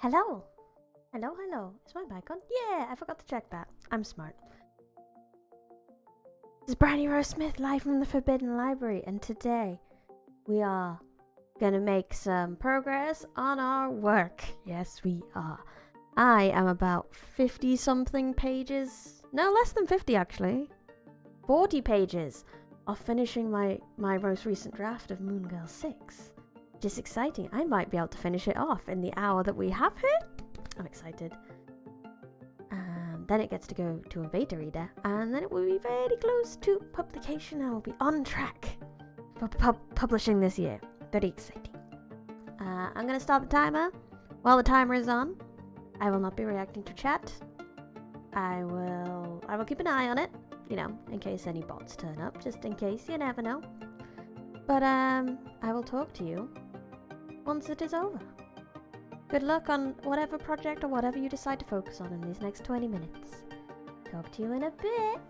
Hello. Hello, hello. Is my mic on? Yeah, I forgot to check that. I'm smart. This is Brownie Rose Smith live from the Forbidden Library, and today we are gonna make some progress on our work. Yes, we are. I am about 50 something pages. No, less than 50 actually. 40 pages of finishing my most recent draft of Moon Girl 6. Which is exciting. I might be able to finish it off in the hour that we have here. I'm excited. Then it gets to go to a beta reader, and then it will be very close to publication. I will be on track for publishing this year. Very exciting. I'm gonna start the timer. While the timer is on, I will not be reacting to chat. I will keep an eye on it, you know, in case any bots turn up, just in case, you never know. But I will talk to you once it is over. Good luck on whatever project or whatever you decide to focus on in these next 20 minutes. Talk to you in a bit.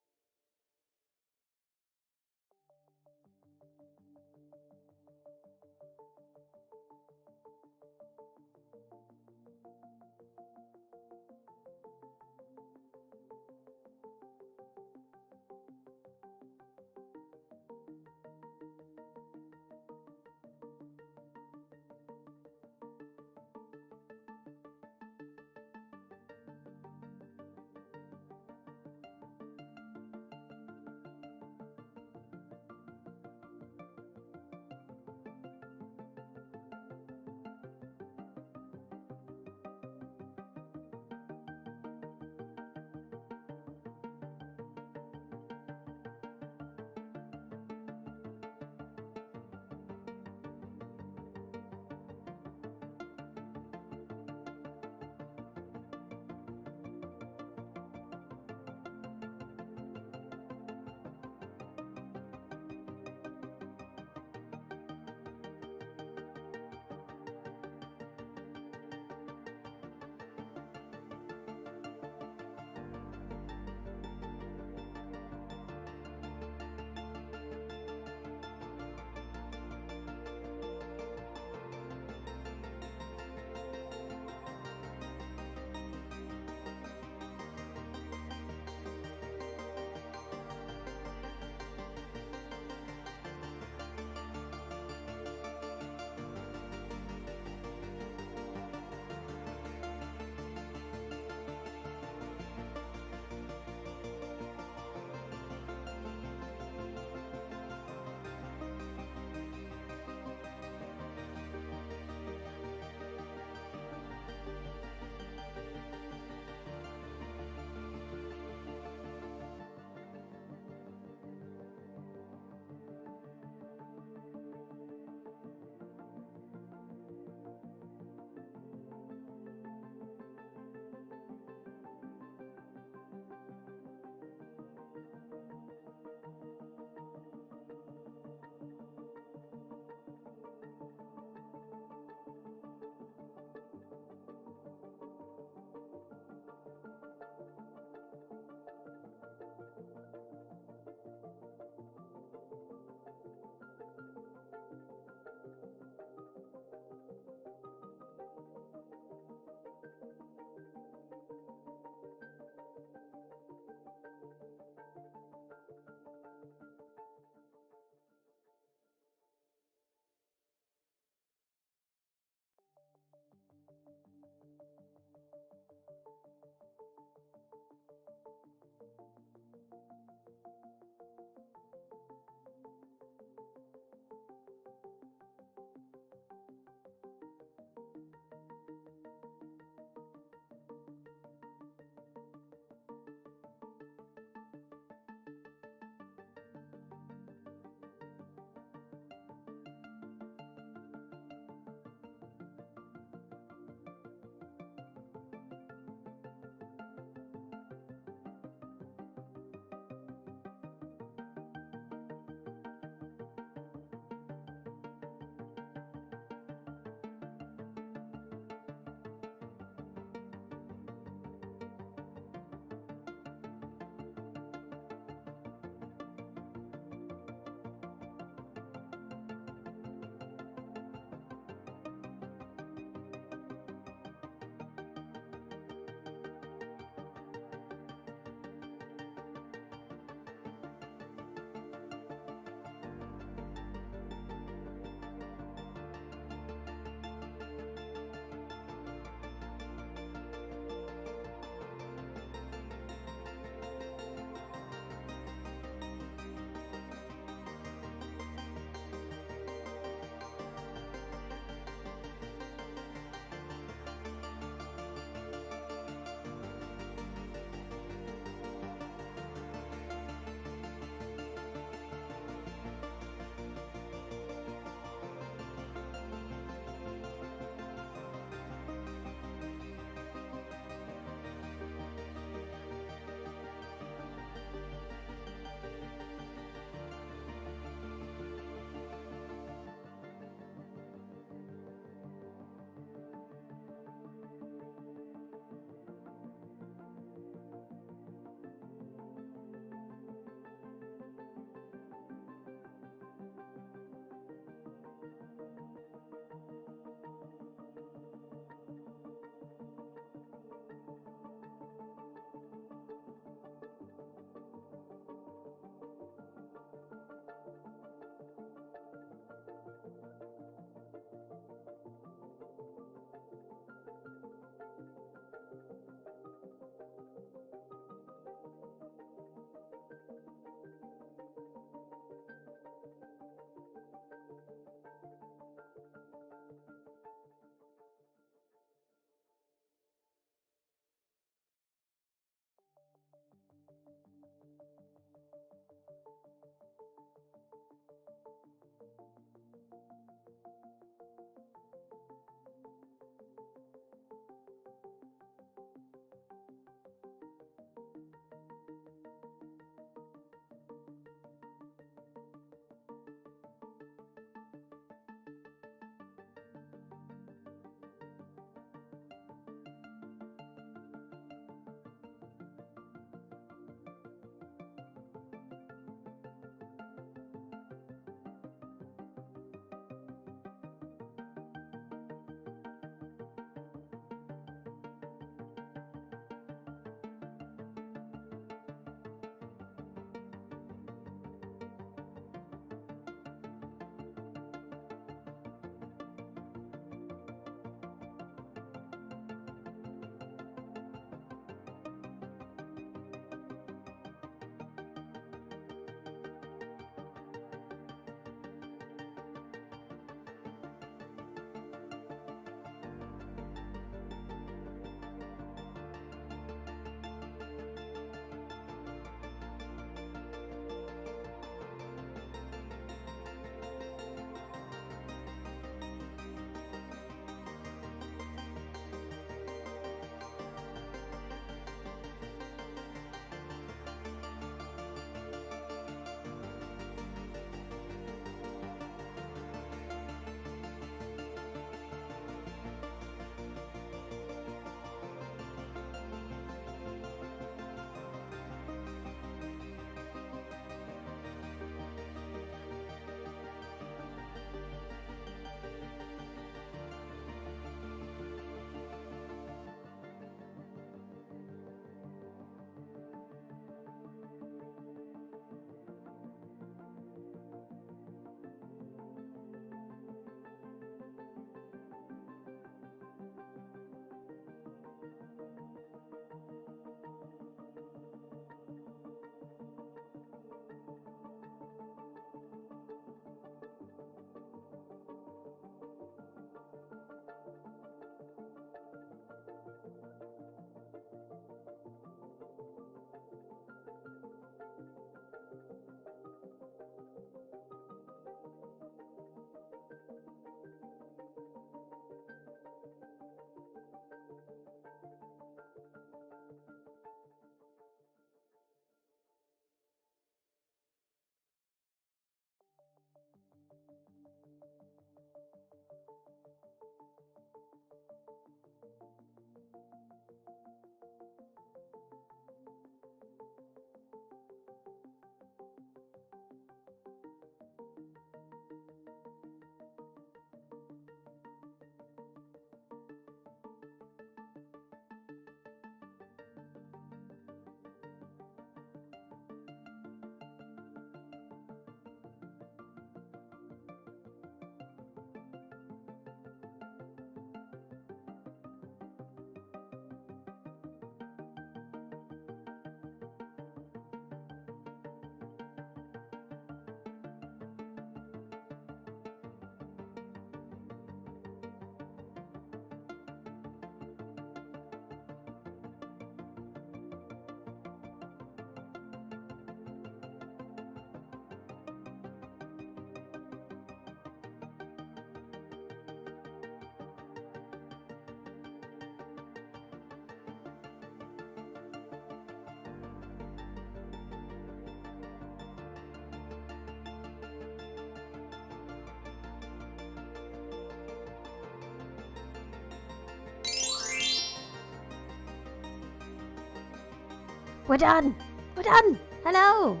We're done! We're done! Hello!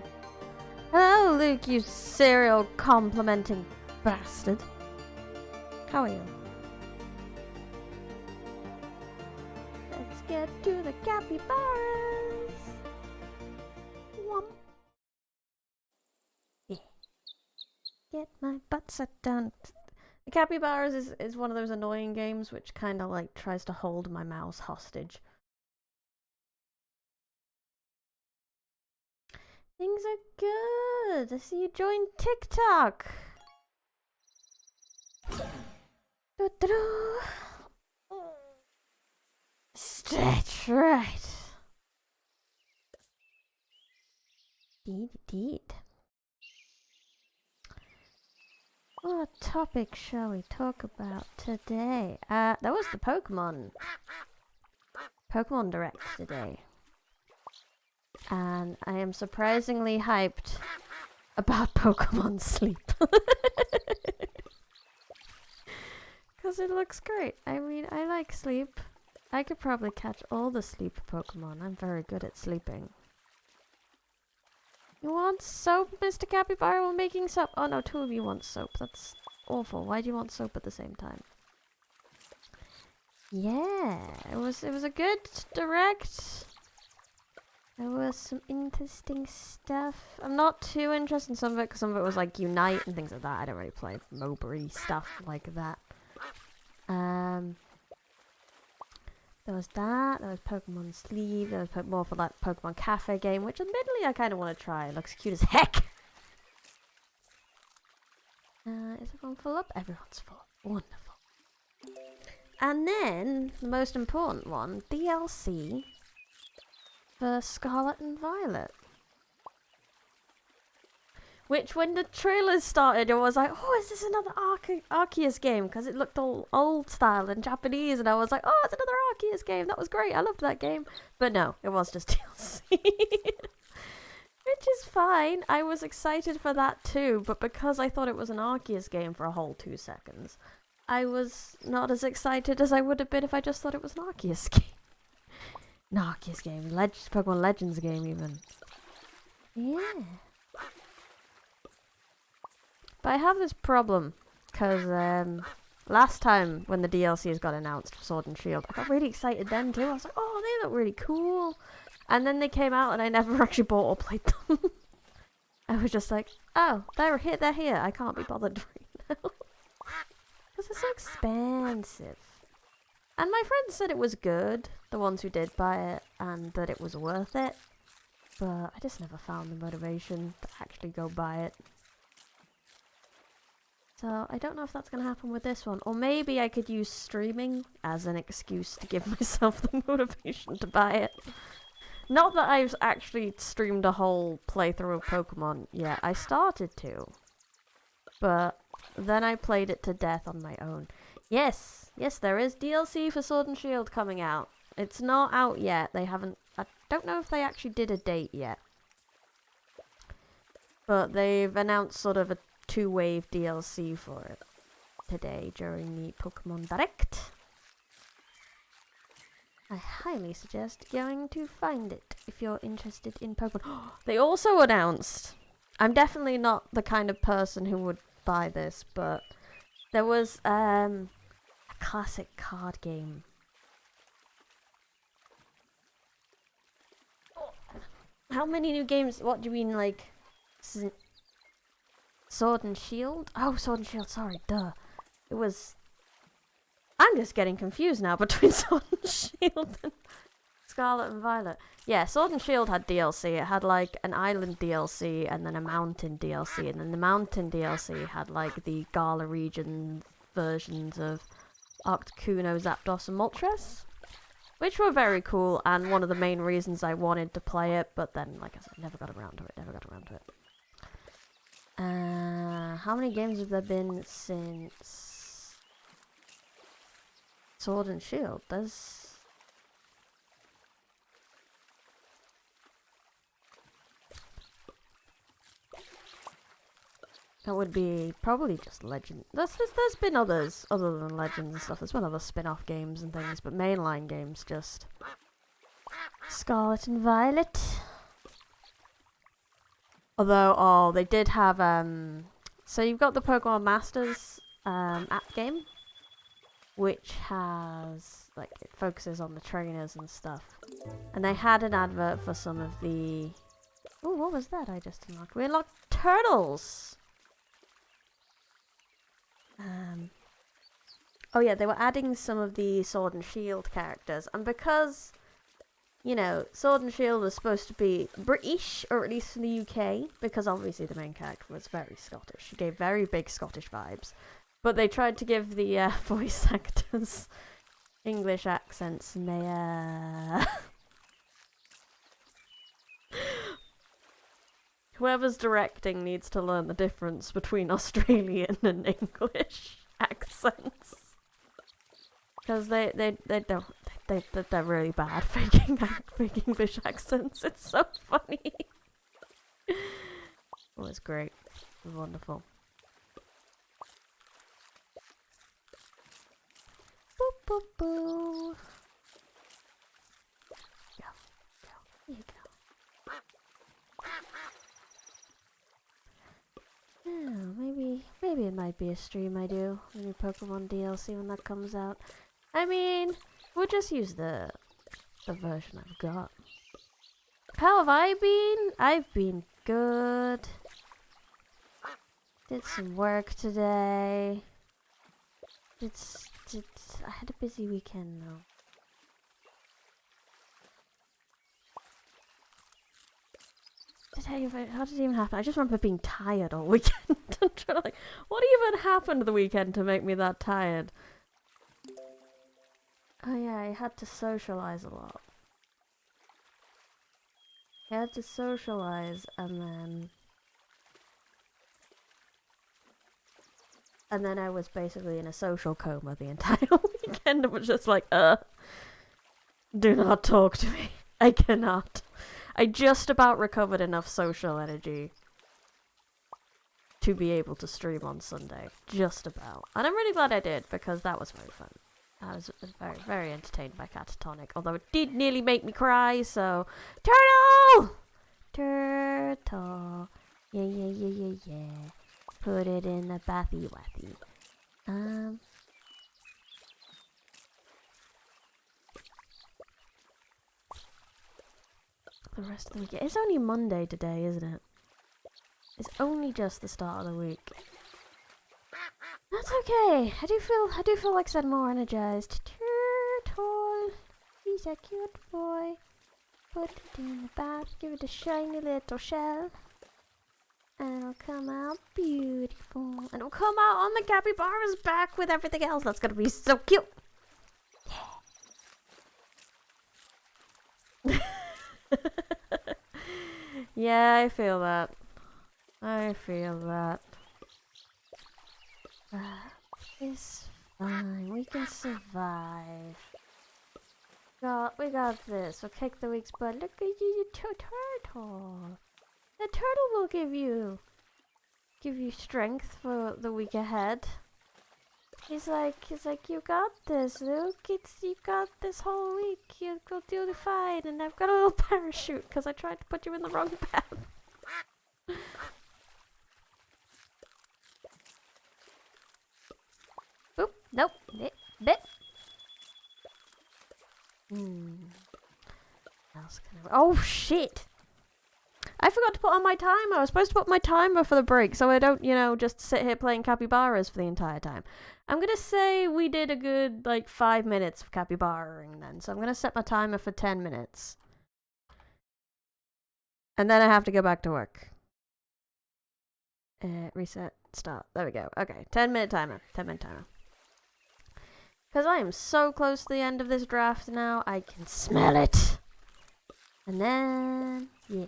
Hello, Luke, you serial complimenting bastard. How are you? Let's get to the capybaras! Womp. Yeah. Get my butt set down. The Capybaras is one of those annoying games which kind of like tries to hold my mouse hostage. Things are good. I see you joined TikTok. Stretch right. Indeed. What topic shall we talk about today? That was the Pokemon Direct today. And I am surprisingly hyped about Pokemon Sleep. Because it looks great. I mean, I like sleep. I could probably catch all the sleep Pokemon. I'm very good at sleeping. You want soap, Mr. Capybara? We're making soap. Oh no, two of you want soap. That's awful. Why do you want soap at the same time? Yeah, it was a good direct. There was some interesting stuff. I'm not too interested in some of it because some of it was like Unite and things like that. I don't really play Mowbray stuff like that. There was that. There was Pokemon Sleep. There was more for that Pokemon Cafe game, which admittedly I kind of want to try. It looks cute as heck. Is everyone full up? Everyone's full. Wonderful. And then the most important one, DLC. For Scarlet and Violet. Which, when the trailers started, I was like, oh, is this another Arceus game? Because it looked all old style and Japanese, and I was like, oh, it's another Arceus game. That was great. I loved that game. But no, it was just DLC. Which is fine. I was excited for that too, but because I thought it was an Arceus game for a whole 2 seconds, I was not as excited as I would have been if I just thought it was an Arceus game. Arceus game, Pokemon Legends game even. Yeah. But I have this problem, because last time when the DLCs got announced for Sword and Shield, I got really excited then too. I was like, oh, they look really cool. And then they came out and I never actually bought or played them. I was just like, oh, they're here. I can't be bothered right now. Because they're so expensive. And my friends said it was good, the ones who did buy it, and that it was worth it. But I just never found the motivation to actually go buy it. So I don't know if that's going to happen with this one. Or maybe I could use streaming as an excuse to give myself the motivation to buy it. Not that I've actually streamed a whole playthrough of Pokemon yet. I started to. But then I played it to death on my own. Yes, there is DLC for Sword and Shield coming out. It's not out yet. They haven't... I don't know if they actually did a date yet. But they've announced sort of a 2-wave DLC for it today during the Pokemon Direct. I highly suggest going to find it if you're interested in Pokemon. They also announced... I'm definitely not the kind of person who would buy this, but there was a classic card game. How many new games? What do you mean, like... Sword and Shield? Oh, Sword and Shield, sorry, duh. It was... I'm just getting confused now between Sword and Shield and Scarlet and Violet. Yeah, Sword and Shield had DLC. It had like an island DLC and then a mountain DLC. And then the mountain DLC had like the Gala region versions of Articuno, Zapdos and Moltres. Which were very cool and one of the main reasons I wanted to play it. But then, like I said, never got around to it. How many games have there been since Sword and Shield? There's... That would be probably just Legend. There's been others other than Legends and stuff. There's been other spin-off games and things, but mainline games just Scarlet and Violet. Although, oh, they did have, so you've got the Pokemon Masters app game, which has, like, it focuses on the trainers and stuff. And they had an advert for some of the... Oh, what was that I just unlocked? We unlocked turtles! Oh yeah, they were adding some of the Sword and Shield characters. And because, you know, Sword and Shield was supposed to be British, or at least in the UK, because obviously the main character was very Scottish. She gave very big Scottish vibes. But they tried to give the voice actors English accents, and they, whoever's directing needs to learn the difference between Australian and English accents. Because they're really bad faking English accents. It's so funny. Oh, it's great. It was wonderful. Boop, boop, boo. Go. There you go. Oh, maybe it might be a stream I do. The new Pokemon DLC when that comes out. I mean, we'll just use the version I've got. How have I been? I've been good. Did some work today. I had a busy weekend though. How did it even happen? I just remember being tired all weekend. I'm trying to, like, what even happened the weekend to make me that tired? Oh yeah, I had to socialize a lot. I had to socialize and then I was basically in a social coma the entire weekend. It was just like, do not talk to me. I cannot. I just about recovered enough social energy to be able to stream on Sunday. Just about. And I'm really glad I did, because that was very fun. I was very, very entertained by Cat-a-tonic, although it did nearly make me cry, so... Turtle! Turtle. Yeah. Put it in the bathy wathy. The rest of the week. It's only Monday today, isn't it? It's only just the start of the week. That's okay. I do feel like I'm more energized. Turtle. He's a cute boy. Put it in the bath. Give it a shiny little shell. And it'll come out beautiful. And it'll come out on the capybara's back with everything else. That's gonna be so cute. Yeah. Yeah, I feel that. I feel that. It's fine. We can survive. We got this. We'll kick the week's butt. Look at you, turtle. The turtle will give you strength for the week ahead. He's like, you got this, Luke. You got this whole week. You'll do fine. And I've got a little parachute because I tried to put you in the wrong path. Oop, nope. Bit. Else can I... Oh shit! I forgot to put on my timer. I was supposed to put my timer for the break so I don't, just sit here playing capybaras for the entire time. I'm gonna say we did a good, 5 minutes of capybaraing then. So I'm gonna set my timer for 10 minutes. And then I have to go back to work. Reset, start. There we go. Okay, 10-minute timer. 10-minute timer. Because I am so close to the end of this draft now, I can smell it. And then... Yeah.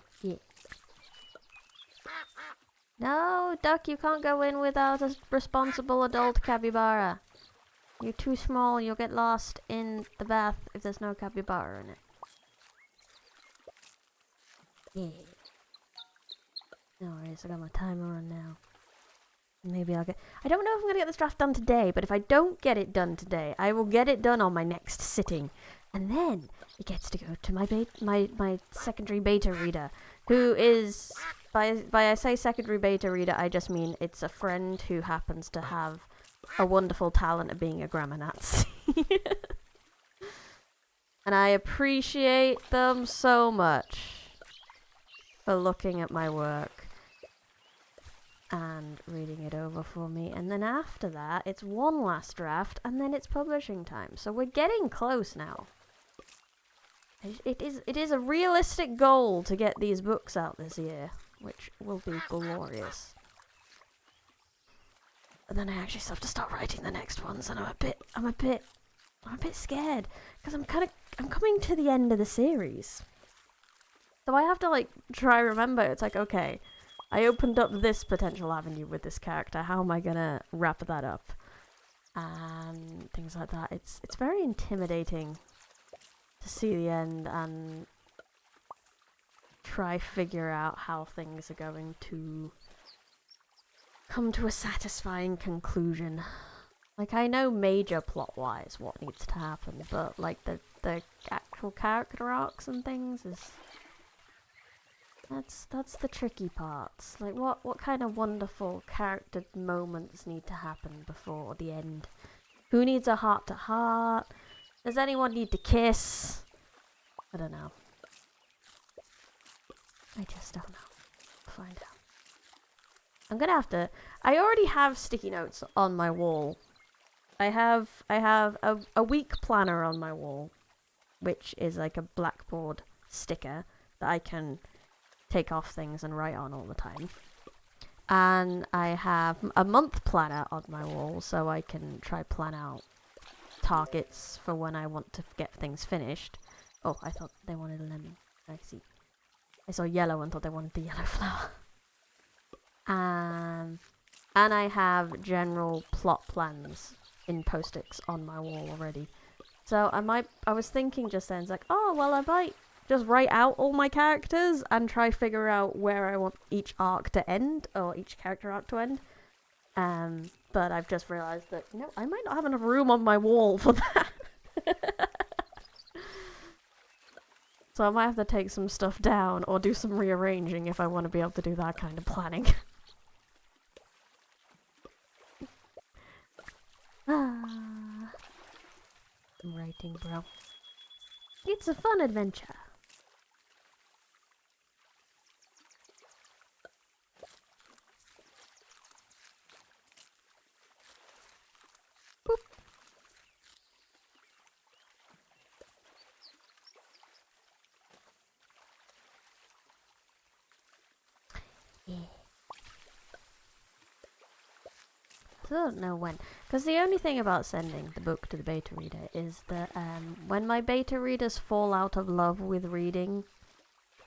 No, Duck, you can't go in without a responsible adult capybara. You're too small, you'll get lost in the bath if there's no capybara in it. Yeah. No worries, I got my timer on now. Maybe I'll get... I don't know if I'm going to get this draft done today, but if I don't get it done today, I will get it done on my next sitting. And then it gets to go to my secondary beta reader who is, by I say secondary beta reader, I just mean it's a friend who happens to have a wonderful talent of being a grammar Nazi. And I appreciate them so much for looking at my work and reading it over for me. And then after that, it's one last draft, and then it's publishing time. So we're getting close now. It is a realistic goal to get these books out this year, which will be glorious. But then I actually still have to start writing the next ones, and I'm a bit scared because I'm coming to the end of the series. So I have to like try remember. It's like, okay, I opened up this potential avenue with this character. How am I gonna wrap that up? And things like that. It's very intimidating to see the end and try figure out how things are going to come to a satisfying conclusion. Like, I know major plot-wise what needs to happen, but like the actual character arcs and things is that's the tricky parts. Like, what kind of wonderful character moments need to happen before the end? Who needs a heart-to-heart? Does anyone need to kiss? I don't know. I just don't know. We'll find out. I'm gonna have to... I already have sticky notes on my wall. I have a week planner on my wall, which is like a blackboard sticker that I can take off things and write on all the time. And I have a month planner on my wall, so I can try plan out targets for when I want to get things finished. Oh, I thought they wanted a lemon. I see. I saw yellow and thought they wanted the yellow flower. And I have general plot plans in post-its on my wall already. So I was thinking just then, it's like, oh, well, I might just write out all my characters and try figure out where I want each arc to end, or each character arc to end. But I've just realised that, you know, I might not have enough room on my wall for that. So I might have to take some stuff down or do some rearranging if I want to be able to do that kind of planning. I'm writing, bro. It's a fun adventure. Boop. Yeah. I don't know when, because the only thing about sending the book to the beta reader is that when my beta readers fall out of love with reading,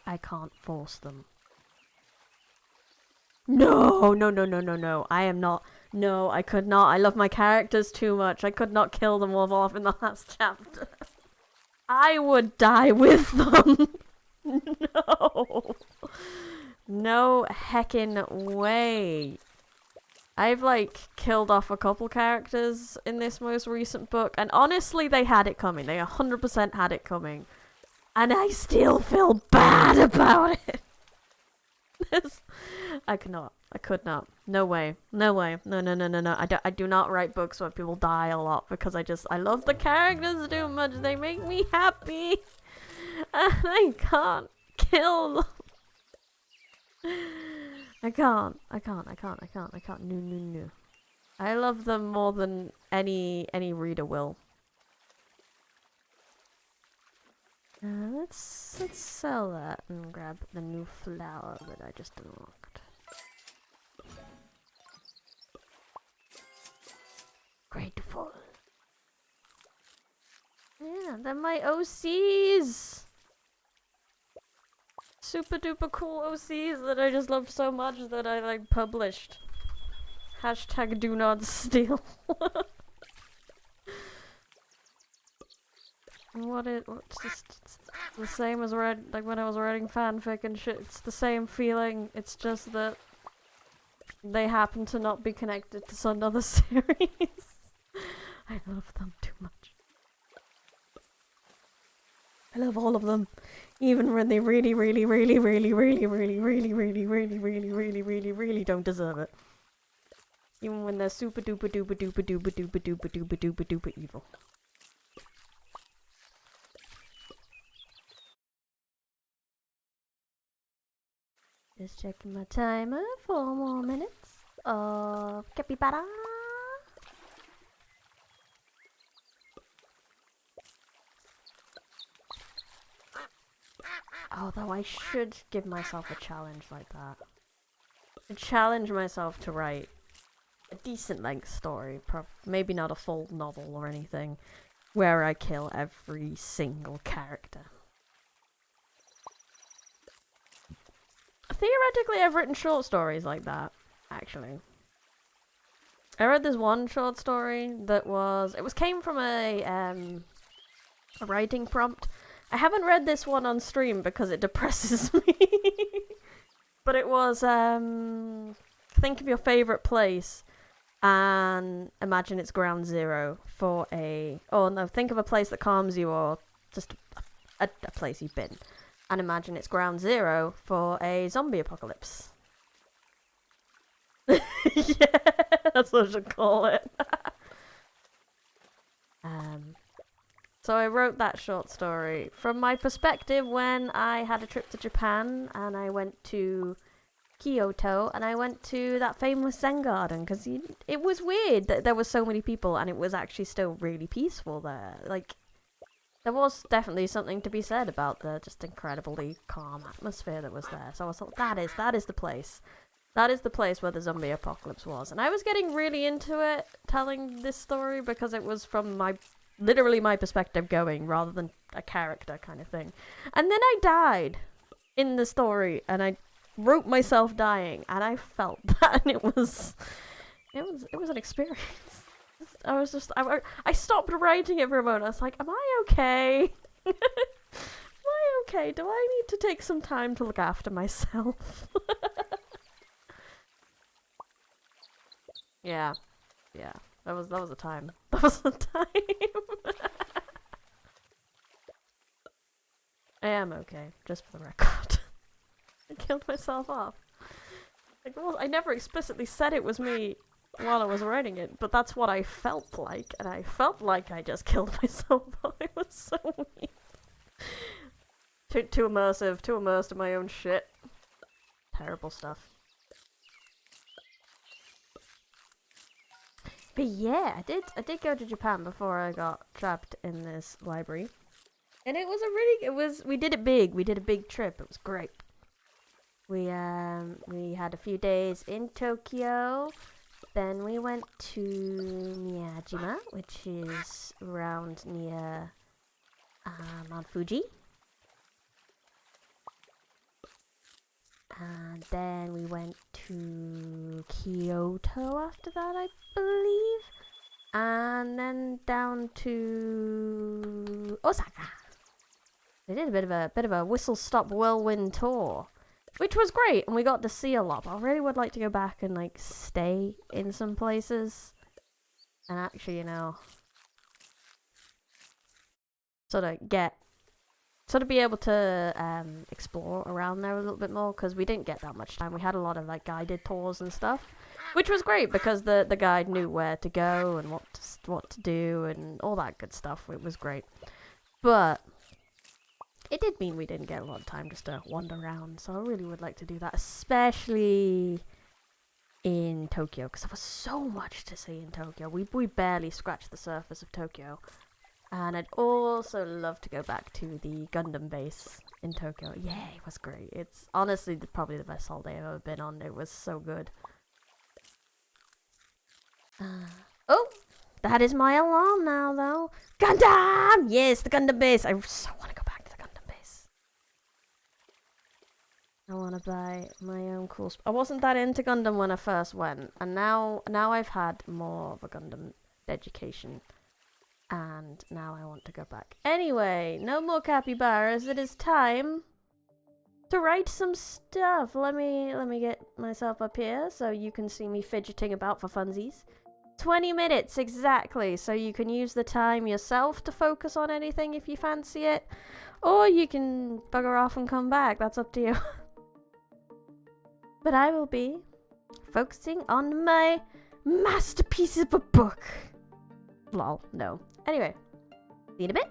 I can't force them. No, I am not. No, I could not. I love my characters too much. I could not kill them all off in the last chapter. I would die with them. No. No heckin' way. I've, like, killed off a couple characters in this most recent book, and honestly, they had it coming. They 100% had it coming. And I still feel bad about it. I could not. No way. No. I do not write books where people die a lot, because I love the characters too much. They make me happy. And I can't kill them. I can't. No. I love them more than any reader will. Let's sell that and grab the new flower that I just unlocked. Grateful. Yeah, they're my OCs! Super duper cool OCs that I just loved so much that I like published. Hashtag do not steal. What's just it's the same as like when I was writing fanfic and shit. It's the same feeling. It's just that they happen to not be connected to some other series. I love them too much. I love all of them. Even when they really don't deserve it. Even when they're super duper duper duper duper duper duper duper duper duper evil. Just checking my timer. 4 more minutes of capybara. Although I should give myself a challenge like that. I challenge myself to write a decent length story, maybe not a full novel or anything, where I kill every single character. Theoretically, I've written short stories like that, actually. I read this one short story that came from a writing prompt. I haven't read this one on stream because it depresses me. But it was, think of your favourite place and imagine it's ground zero for think of a place that calms you or just a place you've been. And imagine it's ground zero for a zombie apocalypse. Yeah, that's what I should call it. So I wrote that short story from my perspective when I had a trip to Japan and I went to Kyoto and I went to that famous Zen garden because it was weird that there were so many people and it was actually still really peaceful there. Like, there was definitely something to be said about the just incredibly calm atmosphere that was there. So I thought, that is the place. That is the place where the zombie apocalypse was. And I was getting really into it, telling this story, because it was from literally my perspective going, rather than a character kind of thing. And then I died in the story, and I wrote myself dying, and I felt that, and it was an experience. I stopped writing it for a moment. I was like, am I okay? Am I okay? Do I need to take some time to look after myself? Yeah. That was a time. That was a time. I am okay, just for the record. I killed myself off. Like, well, I never explicitly said it was me while I was writing it, but that's what I felt like, and I felt like I just killed myself off. It was so weird. Too immersive, too immersed in my own shit. Terrible stuff. But yeah, I did go to Japan before I got trapped in this library. And it was we did it big. We did a big trip. It was great. We had a few days in Tokyo. Then we went to Miyajima, which is around near Mount Fuji. And then we went to Kyoto after that, I believe. And then down to Osaka. We did a bit of a whistle-stop whirlwind tour, which was great, and we got to see a lot. But I really would like to go back and like stay in some places, and actually, sort of be able to explore around there a little bit more, because we didn't get that much time. We had a lot of like guided tours and stuff, which was great because the guide knew where to go and what to do and all that good stuff. It was great, but it did mean we didn't get a lot of time just to wander around. So I really would like to do that, especially in Tokyo, because there was so much to see in Tokyo. We barely scratched the surface of Tokyo. And I'd also love to go back to the Gundam base in Tokyo. Yeah, it was great. It's honestly probably the best holiday I've ever been on. It was so good. Oh, that is my alarm now, though. Gundam! Yes, the Gundam base. I so want to go back to the Gundam base. I want to buy my own cool... I wasn't that into Gundam when I first went. And now I've had more of a Gundam education. And now I want to go back. Anyway, no more capybaras. It is time to write some stuff. Let me get myself up here so you can see me fidgeting about for funsies. 20 minutes exactly, so you can use the time yourself to focus on anything if you fancy it, or you can bugger off and come back. That's up to you. But I will be focusing on my masterpiece of a book. Lol, no. Anyway, see you in a bit.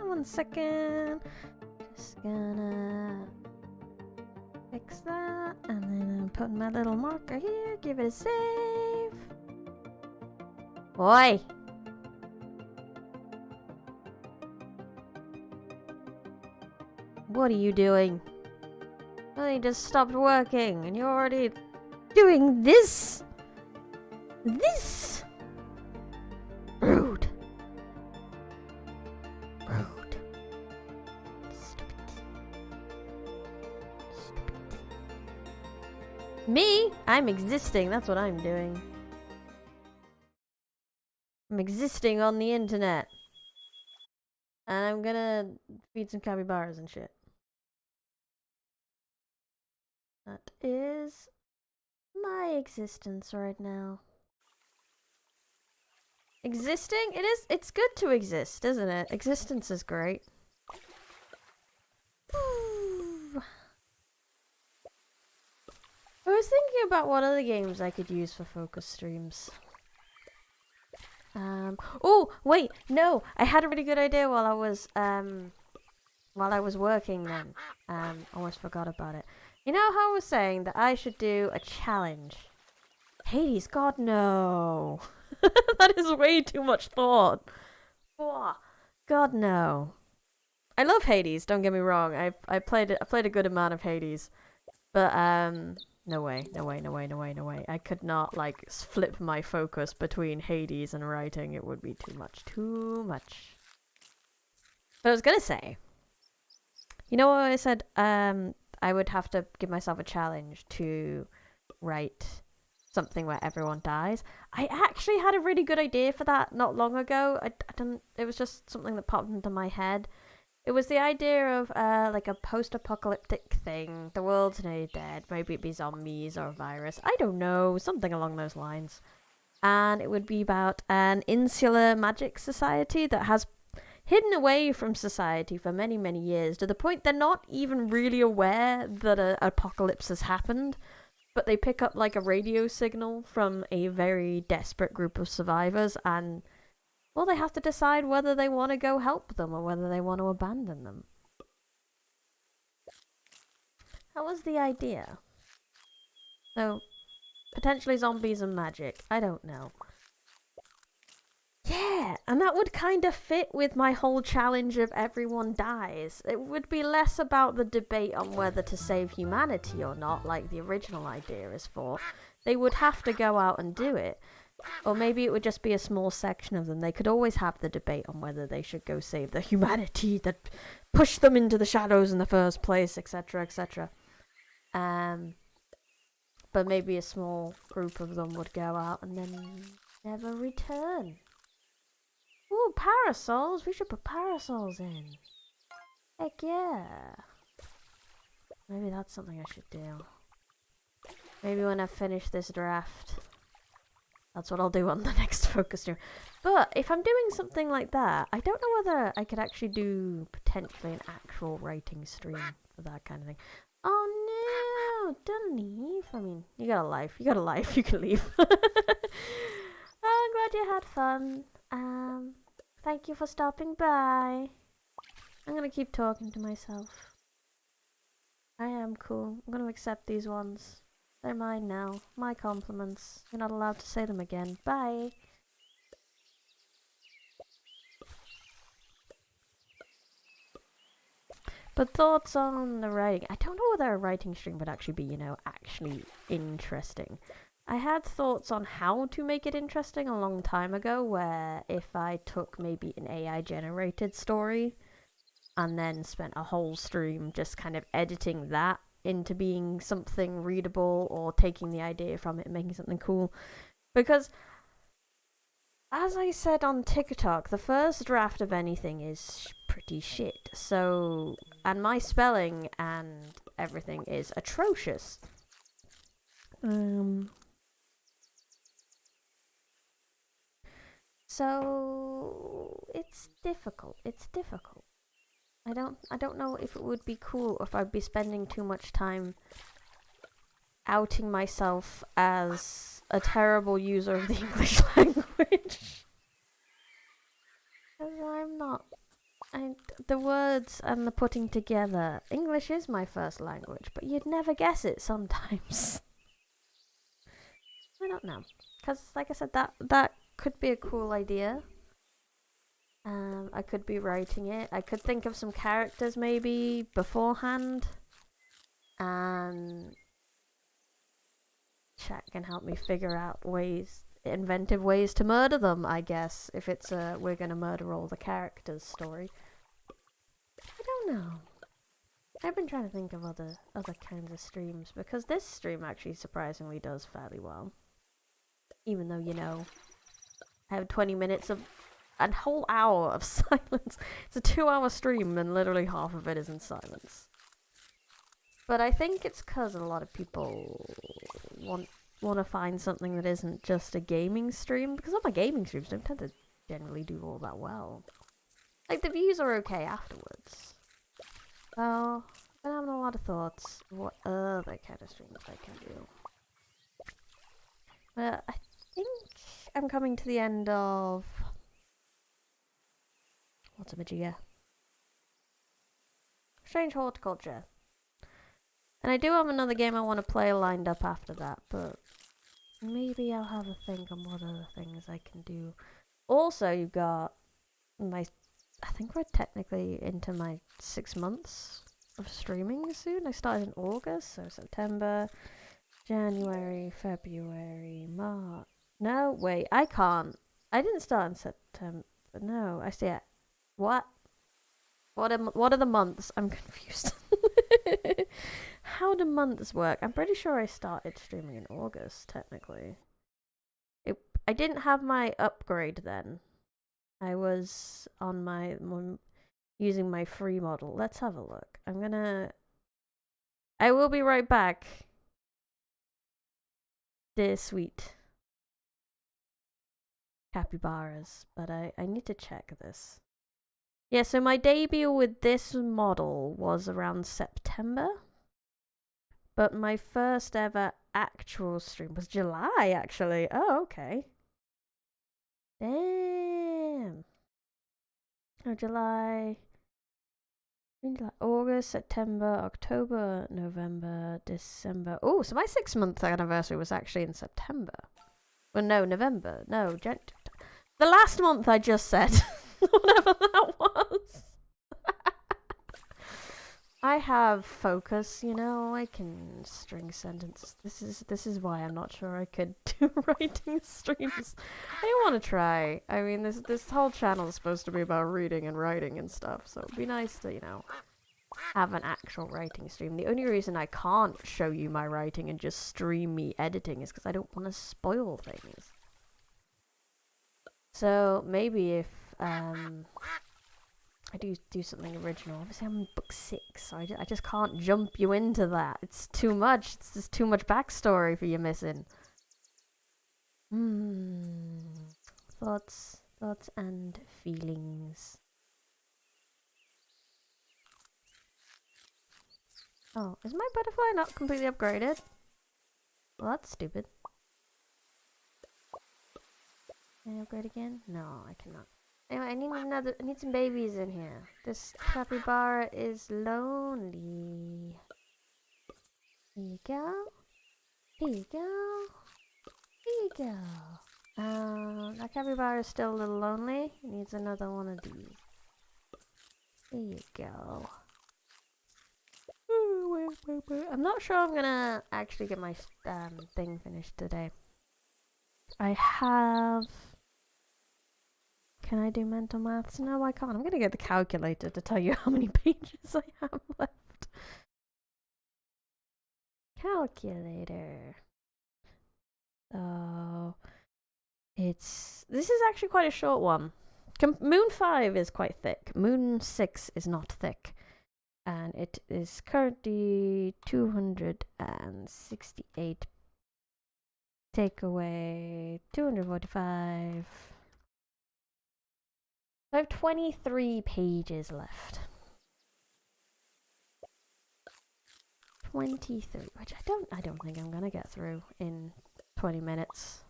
1 second. Just gonna fix that, and then I'm putting my little marker here. Give it a save. Boy. What are you doing? I just stopped working, and you're already doing this. This. Rude. Rude. Stupid. Stupid. Me? I'm existing. That's what I'm doing. I'm existing on the internet. And I'm gonna feed some capybaras and shit. That is my existence right now. Existing? It's good to exist, isn't it? Existence is great. I was thinking about what other games I could use for focus streams. Oh, wait, no, I had a really good idea while I was working then. Almost forgot about it. You know how I was saying that I should do a challenge? Hades, God, no. That is way too much thought. Oh, God, no. I love Hades, don't get me wrong. I played a good amount of Hades. But, no way. I could not, like, flip my focus between Hades and writing. It would be too much. But I was gonna say, you know what I said, I would have to give myself a challenge to write something where everyone dies. I actually had a really good idea for that not long ago. It was just something that popped into my head. It was the idea of like a post-apocalyptic thing. The world's nearly dead. Maybe it'd be zombies or a virus. I don't know. Something along those lines. And it would be about an insular magic society that has hidden away from society for many, many years, to the point they're not even really aware that an apocalypse has happened. But they pick up like a radio signal from a very desperate group of survivors, and well, they have to decide whether they want to go help them or whether they want to abandon them. That was the idea. So, potentially zombies and magic. I don't know. Yeah, and that would kind of fit with my whole challenge of everyone dies. It would be less about the debate on whether to save humanity or not, like the original idea is for. They would have to go out and do it. Or maybe it would just be a small section of them. They could always have the debate on whether they should go save the humanity that pushed them into the shadows in the first place, etc., etc. But maybe a small group of them would go out and then never return. Ooh, parasols! We should put parasols in. Heck yeah. Maybe that's something I should do. Maybe when I finish this draft, that's what I'll do on the next focus stream. But if I'm doing something like that, I don't know whether I could actually do potentially an actual writing stream for that kind of thing. Oh no! Don't leave. I mean, you got a life. You can leave. I'm glad you had fun. Thank you for stopping by. I'm gonna keep talking to myself. I am cool. I'm gonna accept these ones. They're mine now. My compliments. You're not allowed to say them again. Bye. But thoughts on the writing. I don't know whether a writing stream would actually be, actually interesting. I had thoughts on how to make it interesting a long time ago, where if I took maybe an AI generated story and then spent a whole stream just kind of editing that into being something readable, or taking the idea from it and making something cool. Because as I said on TikTok, the first draft of anything is pretty shit. So, and my spelling and everything is atrocious. So it's difficult. I don't know if it would be cool if I'd be spending too much time outing myself as a terrible user of the English language. Because I'm not... the words and the putting together. English is my first language, but you'd never guess it sometimes. I don't know. Because, like I said, that could be a cool idea. I could be writing it. I could think of some characters maybe beforehand. And chat can help me figure out inventive ways to murder them, I guess. If it's a we're gonna murder all the characters story. I don't know. I've been trying to think of other kinds of streams, because this stream actually surprisingly does fairly well. Even though, you know, I have 20 minutes of a whole hour of silence. It's a 2-hour stream and literally half of it is in silence. But I think it's because a lot of people want to find something that isn't just a gaming stream, because all my gaming streams don't tend to generally do all that well. Like, the views are okay afterwards. So, I've been having a lot of thoughts of what other kind of streams I can do. But I think I'm coming to the end of... what's a Magia? Strange Horticulture. And I do have another game I want to play lined up after that, but maybe I'll have a think on what other things I can do. Also, you've got my... I think we're technically into my 6 months of streaming soon. I started in August, so September, January, February, March... No, wait, I can't. I didn't start in September. No, I see it. What? What are the months? I'm confused. How do months work? I'm pretty sure I started streaming in August, technically. I didn't have my upgrade then. I was on using my free model. Let's have a look. I will be right back. Dear sweet capybaras, but I need to check this. Yeah, so my debut with this model was around September. But my first ever actual stream was July, actually. Oh, okay. Damn. Oh, July, August, September, October, November, December. Oh, so my 6-month anniversary was actually in September. Well, no, November. No, the last month I just said. Whatever that was. I have focus, you know, I can string sentences. This is why I'm not sure I could do writing streams. I want to try. I mean, this whole channel is supposed to be about reading and writing and stuff, so it'd be nice to, you know, have an actual writing stream. The only reason I can't show you my writing and just stream me editing is because I don't want to spoil things. So maybe if I do something original. Obviously, I'm in book 6, so I just can't jump you into that. It's too much. It's just too much backstory for you missing. Thoughts and feelings. Oh, is my butterfly not completely upgraded? Well, that's stupid. Can I upgrade again? No, I cannot. Anyway, I need some babies in here. This capybara is lonely. Here you go. Here you go. Here you go. That capybara is still a little lonely. He needs another one of these. Here you go. I'm not sure I'm gonna actually get my thing finished today. I have... Can I do mental maths? No, I can't. I'm gonna get the calculator to tell you how many pages I have left. Calculator. Oh, this is actually quite a short one. Moon 5 is quite thick. Moon 6 is not thick. And it is currently 268. Take away 245. I have 23 pages left. 23, which I don't think I'm gonna get through in 20 minutes.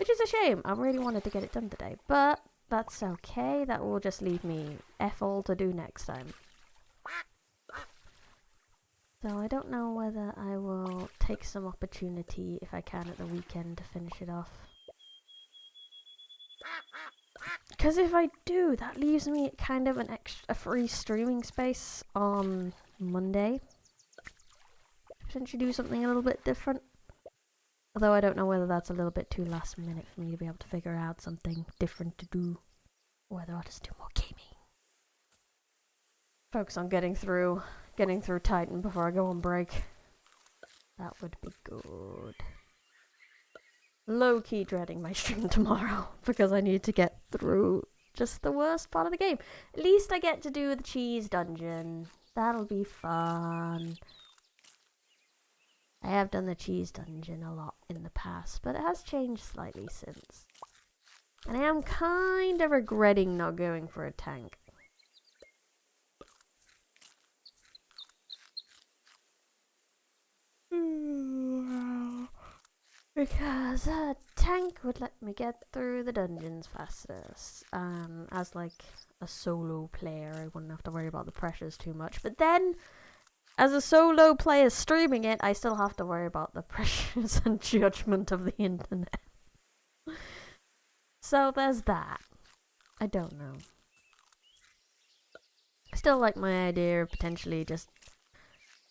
Which is a shame. I really wanted to get it done today, but that's okay. That will just leave me F all to do next time. So I don't know whether I will take some opportunity, if I can, at the weekend to finish it off. Because if I do, that leaves me kind of a free streaming space on Monday. Potentially do something a little bit different. Although I don't know whether that's a little bit too last minute for me to be able to figure out something different to do. Or whether I'll just do more gaming. Focus on getting through Titan before I go on break. That would be good. Low-key dreading my stream tomorrow because I need to get through just the worst part of the game. At least I get to do the cheese dungeon. That'll be fun. I have done the cheese dungeon a lot in the past, but it has changed slightly since. And I am kind of regretting not going for a tank. Because a tank would let me get through the dungeons fastest. As like a solo player, I wouldn't have to worry about the pressures too much. But then, as a solo player streaming it, I still have to worry about the pressures and judgment of the internet. So there's that. I don't know. I still like my idea of potentially just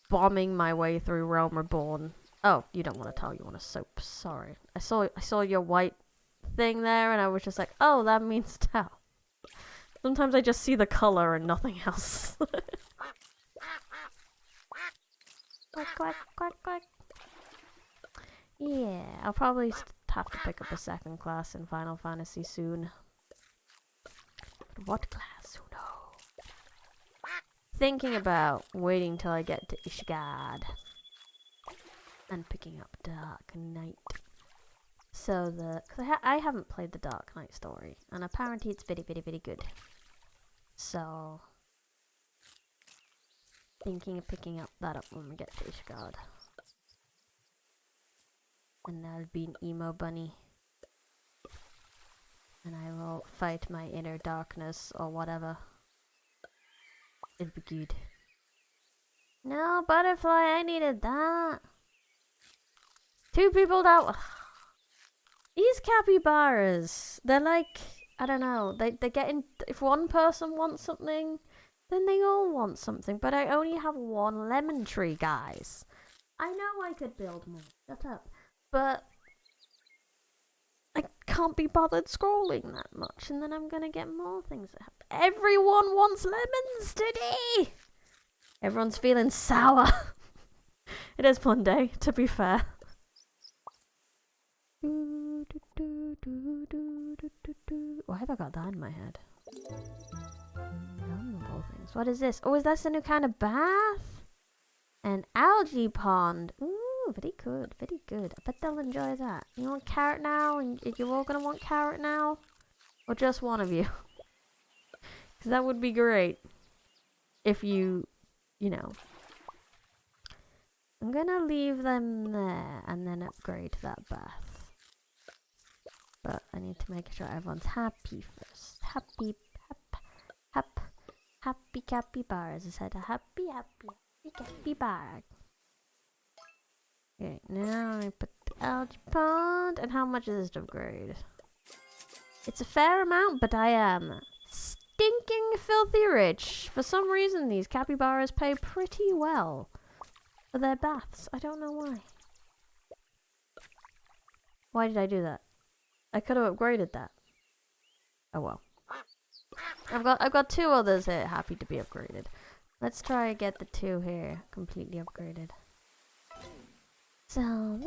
bombing my way through Realm Reborn. Oh, you don't want to tell, you want a soap. Sorry. I saw your white thing there and I was just like, oh, that means tell. Sometimes I just see the color and nothing else. Quack, quack, quack, quack. Yeah, I'll probably have to pick up a second class in Final Fantasy soon. What class? Who knows? Thinking about waiting till I get to Ishgard and picking up Dark Knight. So cause I haven't played the Dark Knight story, and apparently it's very, very, very good. So thinking of picking that up when we get to Ishgard. And I'll be an emo bunny. And I will fight my inner darkness or whatever. It'll be good. No, butterfly, I needed that. 2 people down. These capybaras, they're like, I don't know, they get in, if one person wants something, then they all want something. But I only have 1 lemon tree, guys. I know I could build more. Shut up. But I can't be bothered scrolling that much, and then I'm gonna get more things that happen. Everyone wants lemons today! Everyone's feeling sour. It is Monday, to be fair. Why have I got that in my head? Memorable things. What is this? Oh, is this a new kind of bath? An algae pond. Ooh, very good, very good. I bet they'll enjoy that. You want carrot now? And you're all gonna want carrot now? Or just one of you? Because that would be great. If you know. I'm gonna leave them there and then upgrade that bath. But I need to make sure everyone's happy first. Happy capybaras. I said a happy capybara. Okay, now I put the algae pond. And how much is this to upgrade? It's a fair amount, but I am stinking filthy rich. For some reason, these capybaras pay pretty well for their baths. I don't know why. Why did I do that? I could have upgraded that. Oh well. I've got 2 others here happy to be upgraded. Let's try and get the 2 here completely upgraded. So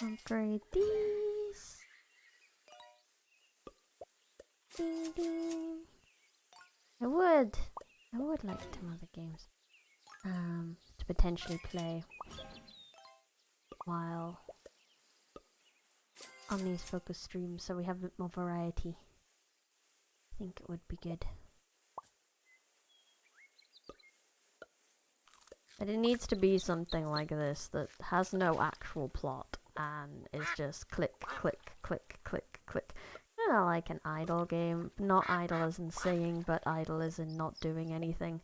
upgrade these. Ding ding. I would like some other games to potentially play while on these focus streams, so we have a bit more variety. I think it would be good. But it needs to be something like this that has no actual plot and is just click, click, click, click, click. kind of like an idle game. Not idle as in singing, but idle as in not doing anything.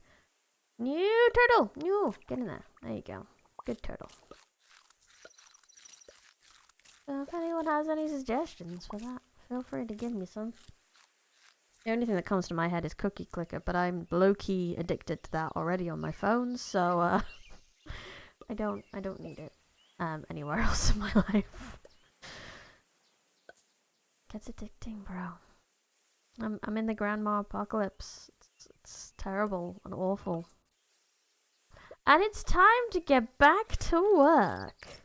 New turtle! New! Get in there. There you go. Good turtle. So if anyone has any suggestions for that, feel free to give me some. The only thing that comes to my head is Cookie Clicker, but I'm low-key addicted to that already on my phone, so I don't need it anywhere else in my life. Gets addicting, bro. I'm in the grandma apocalypse. It's terrible and awful. And it's time to get back to work.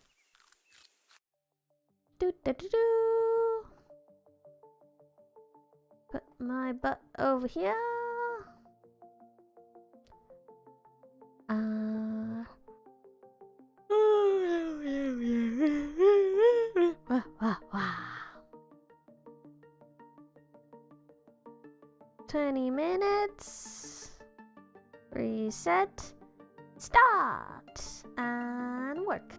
Do do do do. Put my butt over here. Wah, wah. 20 minutes. Reset. Start. And work.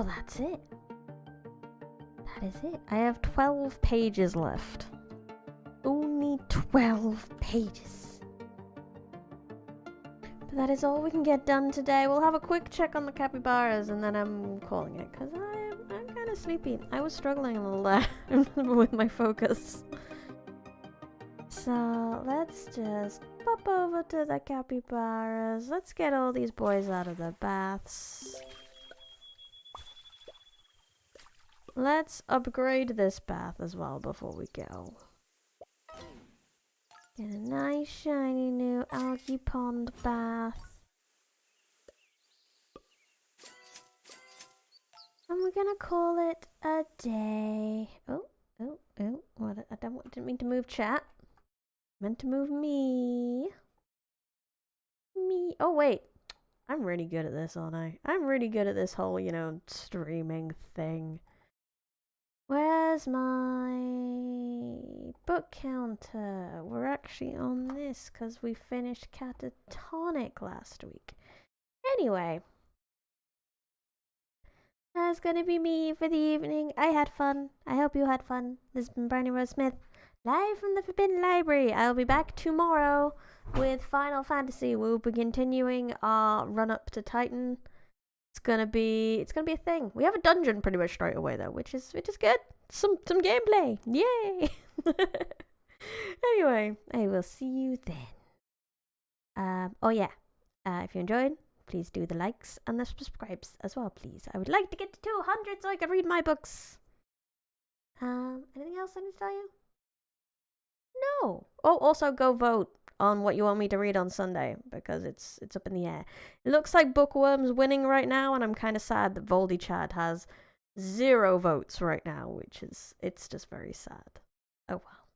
Well, that's it. That is it. I have 12 pages left. Only 12 pages. But that is all we can get done today. We'll have a quick check on the capybaras and then I'm calling it because I'm kind of sleepy. I was struggling a little there with my focus. So let's just pop over to the capybaras. Let's get all these boys out of their baths. Let's upgrade this bath as well before we go. Get a nice shiny new algae pond bath. And we're gonna call it a day. Oh, what? Didn't mean to move chat. Meant to move me. Oh, wait. I'm really good at this, aren't I? I'm really good at this whole, you know, streaming thing. Where's my book counter? We're actually on this because we finished Cat-a-tonic last week. Anyway. That's gonna be me for the evening. I had fun. I hope you had fun. This has been Briny Rose Smith, live from the Forbidden Library. I'll be back tomorrow with Final Fantasy. We'll be continuing our run up to Titan. It's gonna be a thing. We have a dungeon pretty much straight away though, which is good. Some gameplay. Yay! Anyway, I will see you then. Oh yeah. If you enjoyed, please do the likes and the subscribes as well, please. I would like to get to 200 so I can read my books. Anything else I need to tell you? No. Oh, also go vote on what you want me to read on Sunday because it's up in the air. It looks like Bookworm's winning right now, and I'm kind of sad that Voldy Chad has 0 votes right now, it's just very sad. Oh well.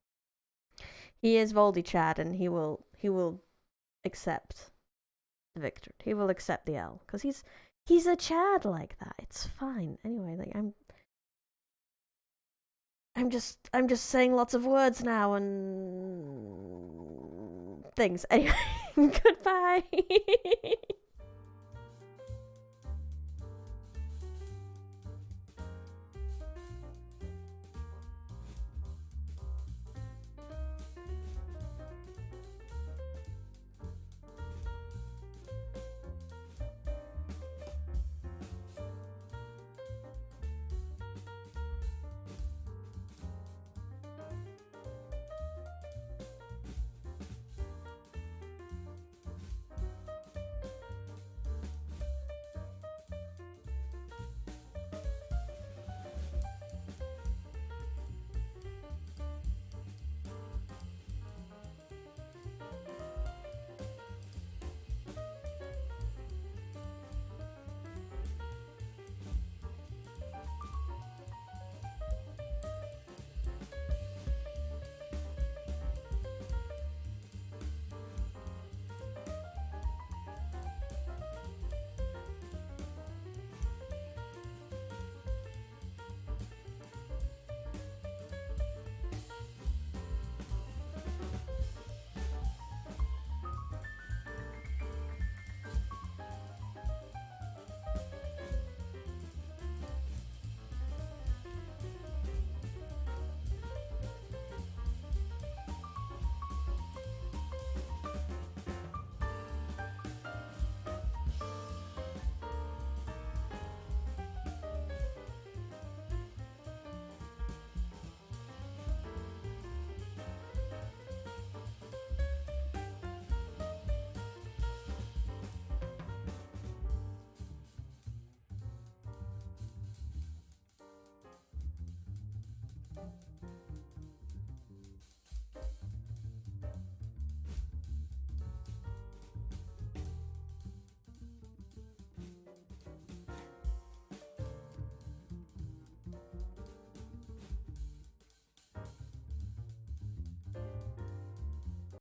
He is Voldy Chad, and he will accept the victory. He will accept the L because he's a Chad like that. It's fine. Anyway, like I'm just saying lots of words now and things. Anyway, goodbye.